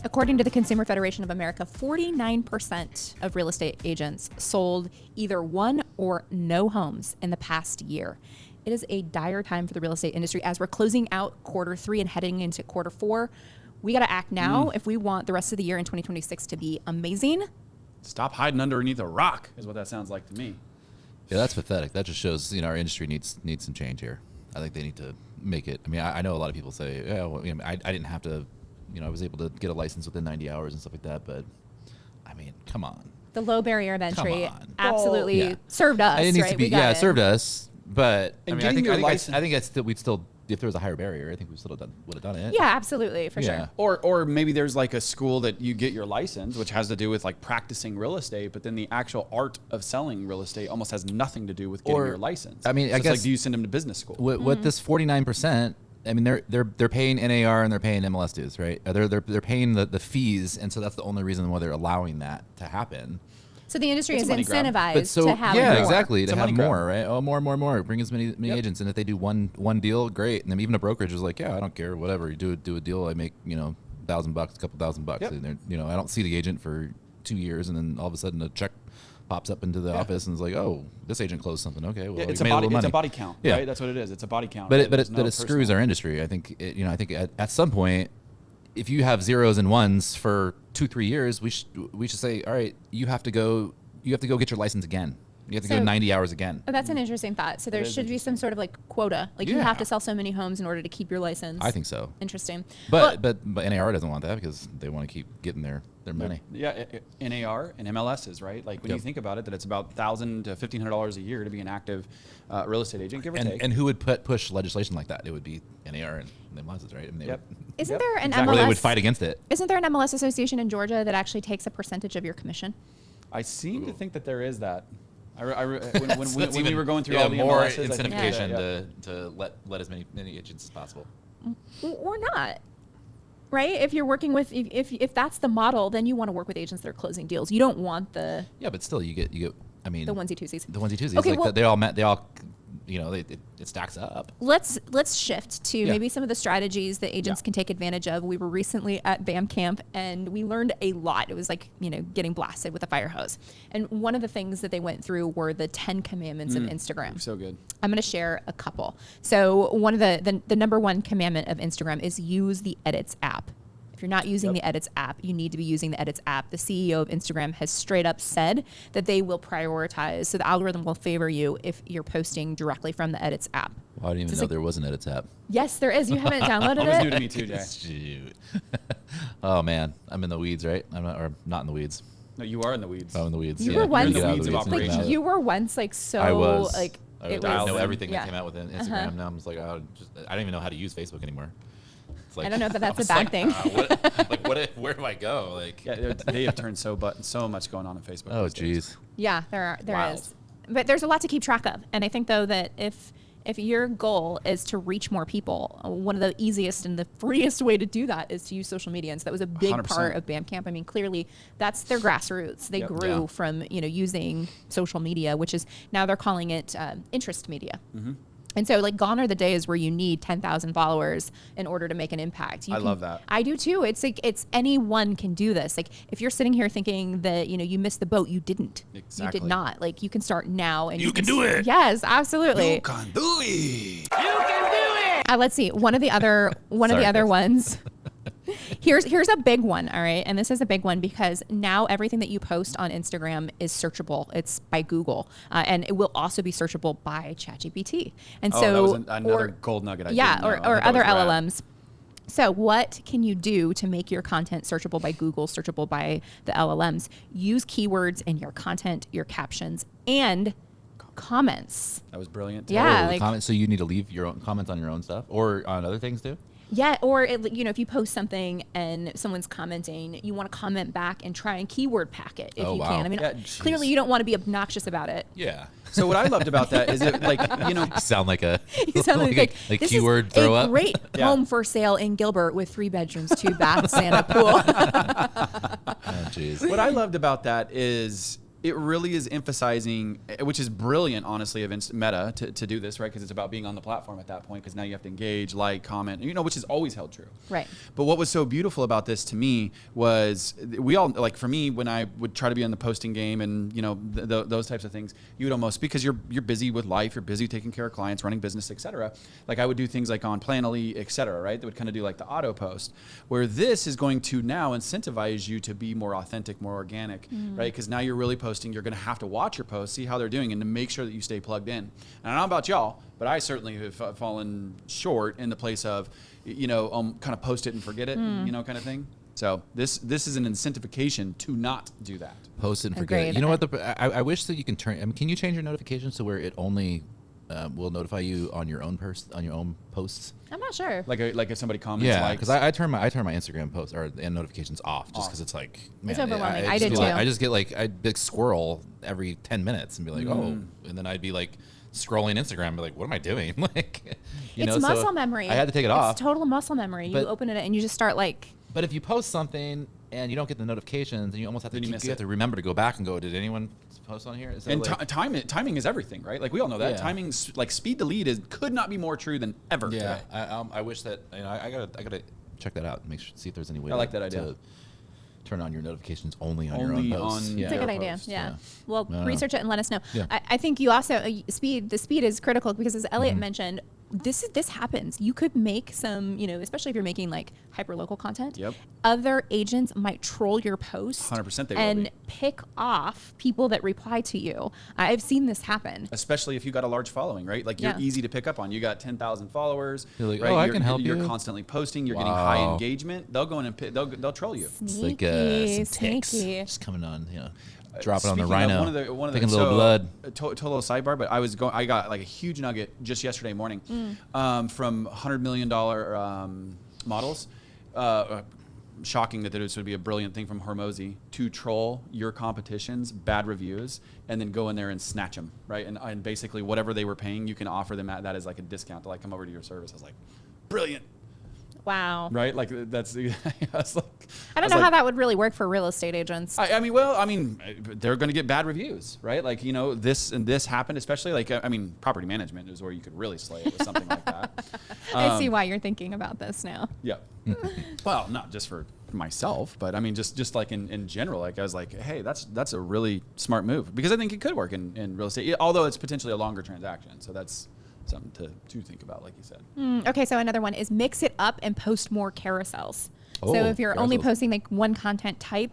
According to the Consumer Federation of America, 49% of real estate agents sold either one or no homes in the past year. It is a dire time for the real estate industry as we're closing out Q3 and heading into Q4. We got to act now if we want the rest of the year in 2026 to be amazing. Stop hiding underneath a rock is what that sounds like to me. Yeah, that's pathetic. That just shows, our industry needs some change here. I think they need to make it. I mean, I know a lot of people say, yeah, well, I didn't have to, I was able to get a license within 90 hours and stuff like that. But, I mean, come on. The low barrier of entry absolutely served us, it needs right? to be, it served us. But, I mean, I think we'd still, if there was a higher barrier, I think we still would have done it. Yeah, absolutely, for sure. Or maybe there's like a school that you get your license, which has to do with like practicing real estate, but then the actual art of selling real estate almost has nothing to do with getting your license. I mean, so I guess like, do you send them to business school? With this 49%, I mean, they're paying NAR and they're paying MLS dues, right? They're paying the fees, and so that's the only reason why they're allowing that to happen. So the industry is incentivized to have more. Yeah, exactly, to have more, right? Oh, more. Bring as many agents, and if they do one deal, great. And then even a brokerage is like, yeah, I don't care, whatever. You do a deal, I make $1,000, a couple $1,000, and I don't see the agent for 2 years, and then all of a sudden a check pops up into the office and it's like, oh, this agent closed something. Okay, well, it's a body count, right? That's what it is. It's a body count. But it screws our industry. I think I think at some point, if you have zeros and ones for 2-3 years, we should say, all right, you have to go get your license again. You have to go 90 hours again. Oh, that's an interesting thought. So there should be some sort of like quota. Like you have to sell so many homes in order to keep your license. I think so. Interesting. But NAR doesn't want that because they want to keep getting their money. Yeah, NAR and MLSs, right? Like when you think about it, that it's about $1,000 to $1,500 a year to be an active real estate agent, give or take. And who would push legislation like that? It would be NAR and MLSs, right? I mean, Isn't there an MLS? MLS? They would fight against it. Isn't there an MLS association in Georgia that actually takes a percentage of your commission? I seem to think that there is that. When we were going through all the more MLSs, incentivization to let as many agents as possible. Or not. Right? If you're working with, if that's the model, then you want to work with agents that are closing deals. You don't want the... Yeah, but still you get, I mean... The onesie-twosies. The onesie-twosies. Okay, like they all it stacks up. Let's shift to maybe some of the strategies that agents can take advantage of. We were recently at BAM Camp and we learned a lot. It was like, getting blasted with a fire hose. And one of the things that they went through were the 10 commandments of Instagram. So good. I'm going to share a couple. So one of the number one commandment of Instagram is use the Edits app. If you're not using the Edits app, you need to be using the Edits app. The CEO of Instagram has straight up said that they will prioritize, so the algorithm will favor you if you're posting directly from the Edits app. Well, I didn't even know there was an Edits app. Yes, there is. You haven't downloaded it? It was new to me too, Jay. Shoot. Oh, man. I'm in the weeds, right? I'm not in the weeds. No, you are in the weeds. I'm in the weeds. You were once, you were once like so... I was. Like, I know everything that came out with Instagram. Now I'm just like, I don't even know how to use Facebook anymore. Like, I don't know if that's a bad thing. Where do I go? Like, they have turned so much going on Facebook. Oh, geez. Yeah, there is. But there's a lot to keep track of. And I think, though, that if your goal is to reach more people, one of the easiest and the freest way to do that is to use social media. And so that was a big 100%. part of BAM Camp. I mean, clearly, that's their grassroots. They grew from, using social media, which is now they're calling it interest media. Mm-hmm. And so, like, gone are the days where you need 10,000 followers in order to make an impact. I love that. I do too. It's like anyone can do this. Like, if you're sitting here thinking that you missed the boat, you didn't. Exactly. You did not. Like, you can start now, and you can do it. Yes, absolutely. You can do it. You can do it. Let's see. One of the other ones. Here's a big one, all right? And this is a big one because now everything that you post on Instagram is searchable. It's by Google, and it will also be searchable by ChatGPT. And so, that was another gold nugget. Or other LLMs. So what can you do to make your content searchable by Google, searchable by the LLMs? Use keywords in your content, your captions, and comments. That was brilliant. Yeah. Comments. So you need to leave your own comments on your own stuff or on other things too? Yeah, or if you post something and someone's commenting, you want to comment back and try and keyword pack it if you can. I mean, clearly you don't want to be obnoxious about it. Yeah. So what I loved about that is it sound like a you sound like this keyword throw up. Great home for sale in Gilbert with 3 bedrooms, 2 baths, and a pool. Oh, jeez. What I loved about that is it really is emphasizing, which is brilliant, honestly, of Meta to do this, right? Because it's about being on the platform at that point, because now you have to engage, like, comment, which has always held true. Right. But what was so beautiful about this to me was we all, like for me, when I would try to be on the posting game and, those types of things, you would almost, because you're busy with life, you're busy taking care of clients, running business, et cetera. Like I would do things like on Planoly, et cetera, right? That would kind of do like the auto post, where this is going to now incentivize you to be more authentic, more organic, right? Because now you're really posting, you're going to have to watch your posts, see how they're doing, and to make sure that you stay plugged in. And I don't know about y'all, but I certainly have fallen short in the place of, kind of post it and forget it, kind of thing. So this is an incentivization to not do that. Post it and forget Agreed. it. You know what? I wish that you can turn. Can you change your notifications to where it only will notify you on your own posts? I'm not sure. Like if somebody comments, Yeah, because I turn my Instagram posts and notifications off just because it's like, man, It's overwhelming. I just did get too. I just get like I'd big squirrel every 10 minutes and be like, oh, and then I'd be like scrolling Instagram, and be like, what am I doing? Like, It's muscle memory. I had to take it off. It's total muscle memory. You But- open it and you just start like. But if you post something and you don't get the notifications, and you almost have to Then you miss you have it. to remember to go back and go, did anyone post on here? Is that And like, timing is everything, right? Like we all know that. Yeah. Timing, like speed to lead, could not be more true than ever yeah, today. I wish that I gotta check that out. Make sure see if there's any way. I like that idea. To turn on your notifications only on Only your own posts. on Yeah. It's a good their idea. posts, Yeah. yeah. Well, I don't research it and let us know. Yeah. I think you also the speed is critical because as Elliot mentioned, this happens. You could make some, especially if you're making like hyperlocal content. Yep. Other agents might troll your post 100% they will and be. pick off people that reply to you. I've seen this happen. Especially if you got a large following, right? Like you're Yeah. easy to pick up on. You got 10,000 followers. You're like, right? "Oh, I can help You're you." constantly posting. You're getting high Wow. engagement. They'll go in and they'll troll you. It's like Sneaky, some ticks sneaky. just coming on, dropping on the Speaking of rhino, one of taking a so, little blood. Total little sidebar, but I got like a huge nugget just yesterday morning from $100 million models. Shocking that this would be a brilliant thing from Hormozy to troll your competition's bad reviews and then go in there and snatch them, right? And basically whatever they were paying, you can offer them that as like a discount to like come over to your service. I was like, brilliant, Wow. right? Like that's. I was like, I don't know how that would really work for real estate agents. I mean, they're going to get bad reviews, right? Like, this and this happened, especially like, property management is where you could really slay it with something like that. I see why you're thinking about this now. Yeah. Well, not just for myself, but just like in general, like I was like, hey, that's a really smart move because I think it could work in real estate, although it's potentially a longer transaction. So that's something to think about, like you said. Okay, so another one is mix it up and post more carousels. So Oh, if you're only carousels. posting like one content type,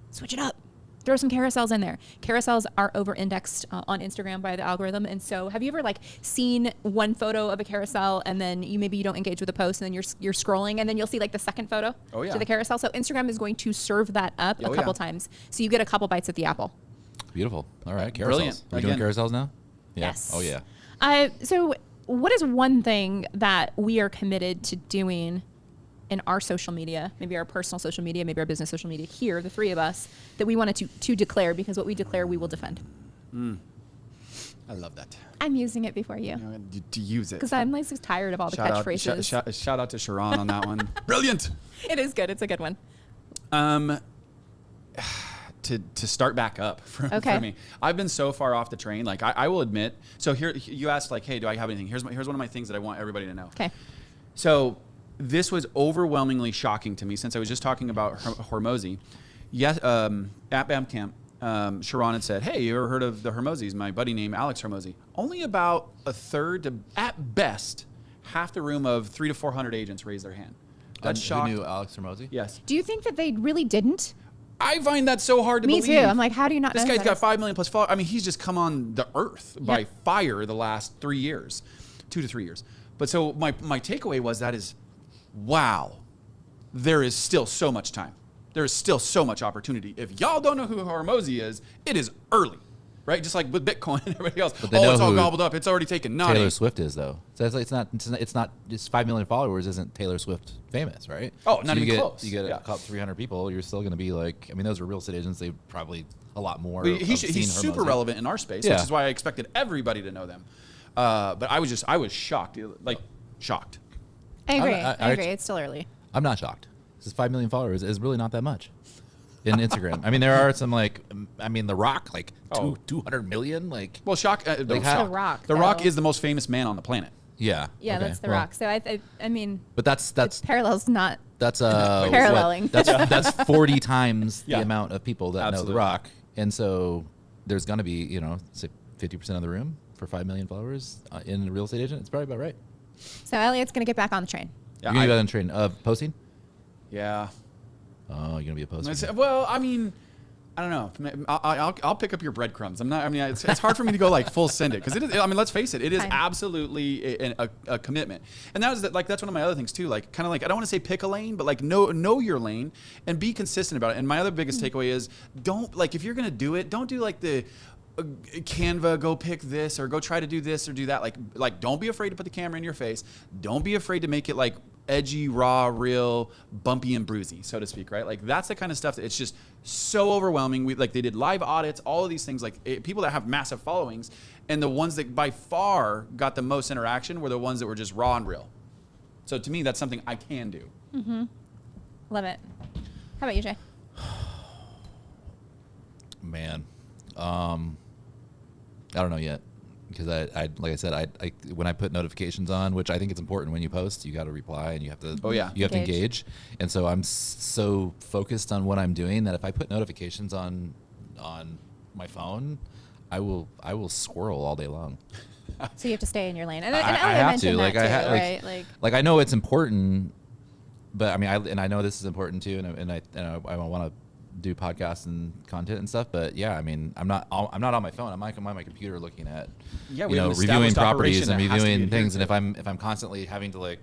switch it up. Throw some carousels in there. Carousels are over-indexed on Instagram by the algorithm. And so have you ever like seen one photo of a carousel and then maybe you don't engage with the post and then you're scrolling and then you'll see like the second photo Oh, yeah. to the carousel. So Instagram is going to serve that up Oh, a couple yeah. times. So you get a couple bites at the apple. Beautiful. All right, carousels. Brilliant. Are we doing Again. carousels now? Yeah. Yes. Oh yeah. So what is one thing that we are committed to doing in our social media, maybe our personal social media, maybe our business social media here, the three of us, that we wanted to declare, because what we declare, we will defend. I love that. I'm using it before you. To use it. Because I'm like so tired of all the catchphrases. Shout out to Sharon on that one. Brilliant. It is good. It's a good one. To start back up for me. I've been so far off the train. Like I will admit. So here you asked like, hey, do I have anything? Here's one of my things that I want everybody to know. Okay. So this was overwhelmingly shocking to me since I was just talking about Hormozy. Yes, at BAM Camp, Sharon had said, hey, you ever heard of the Hormozys? My buddy named Alex Hormozy. Only about a third to, at best, half the room of 300 to 400 agents raised their hand. That's Who shocking. knew Alex Hormozy? Yes. Do you think that they really didn't? I find that so hard to Me believe. too. I'm like, how do you not This know guy's who got that 5 million plus followers. He's just come on the earth by Yep. fire the last 3 years, 2 to 3 years. But so my takeaway was wow, there is still so much time. There is still so much opportunity. If y'all don't know who Hormozy is, it is early, right? Just like with Bitcoin and everybody else. they know It's all who gobbled up. It's already taken. Naughty. Taylor Swift is though. So it's not just 5 million followers isn't Taylor Swift famous, right? Oh, not you even get, close. You get Yeah. a couple 300 people, you're still going to be like, those were real estate agents. They probably a lot more. But have he's seen super Hormozy. relevant in our space, Yeah. which is why I expected everybody to know them. But I was shocked, shocked. I agree. I- I agree. It's still early. I'm not shocked. This 5 million followers is really not that much. in Instagram. I mean, there are some like, The Rock, like Oh. 200 million, like. Well, The Rock. The Rock though. is the most famous man on the planet. Yeah. Yeah, okay, that's The well, Rock. So I mean, But that's parallels not. that's Paralleling. what? That's 40 times Yeah. the amount of people that know Absolutely. The Rock, and so there's gonna be say 50% of the room for 5 million followers in a real estate agent. It's probably about right. So Elliot's gonna get back on the train. You're gonna be on the train of posting. Yeah. Oh, you're gonna be a poster. Well, I mean, I don't know. I'll pick up your breadcrumbs. It's hard for me to go like full send it because it is. I mean, let's face it. It is Fine. absolutely a commitment, and that's one of my other things too. Like kind of like I don't want to say pick a lane, but like know your lane and be consistent about it. And my other biggest takeaway is don't like if you're gonna do it, don't do like the Canva, go pick this or go try to do this or do that. Like don't be afraid to put the camera in your face. Don't be afraid to make it like edgy, raw, real, bumpy and bruisey, so to speak, right? Like that's the kind of stuff that it's just so overwhelming. They did live audits, all of these things, people that have massive followings, and the ones that by far got the most interaction were the ones that were just raw and real. So to me, that's something I can do. Mm-hmm. Love it. How about you, Jay? Man, I don't know yet because I like I said, I when I put notifications on, which I think it's important when you post, you got to reply and you have to. Oh, yeah. You have to engage, and so I'm so focused on what I'm doing that if I put notifications on my phone, I will squirrel all day long. So you have to stay in your lane. And I Elliot have mentioned to. that Like too, I right? like I know it's important, but I mean I know this is important too, and I want to do podcasts and content and stuff. But yeah, I mean I'm not on my phone. I'm on my computer looking at We have an reviewing established properties operation and that has to be reviewing things. And adhered if I'm constantly having to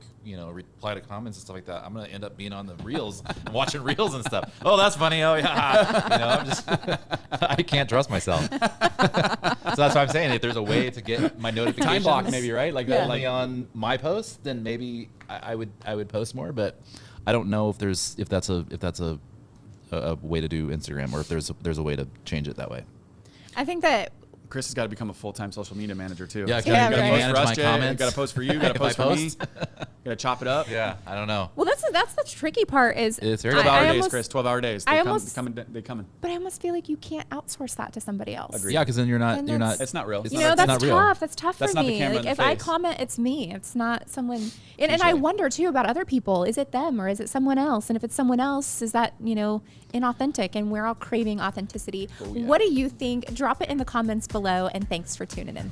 reply to comments and stuff like that, I'm gonna end up being on the reels and watching reels and stuff. Oh, that's funny. Oh yeah, I'm just I can't trust myself. So that's why I'm saying if there's a way to get my notifications Time block, maybe, right? Like that, only on my post, then maybe I would post more. But I don't know if that's a way to do Instagram or if there's a way to change it that way. I think that Chris has got to become a full-time social media manager too. Yeah, Yeah, gotta right. manage my Jay, comments. Got to post for you. Got to If I post for me. post. Got to chop it up. Yeah, I don't know. well, that's the tricky part is It's very 12-hour days, almost, Chris. 12-hour days. I They almost- coming. But I almost feel like you can't outsource that to somebody else. Agreed. Yeah, because then you're not. It's not real. It's You not- know, it's that's not real. tough. That's tough That's for not the me. camera Like in if the I face. comment, it's me. It's not someone. And I Touche. wonder too about other people. Is it them or is it someone else? And if it's someone else, is that inauthentic? And we're all craving authenticity. Oh, yeah. What do you think? Drop it in the comments below. And thanks for tuning in.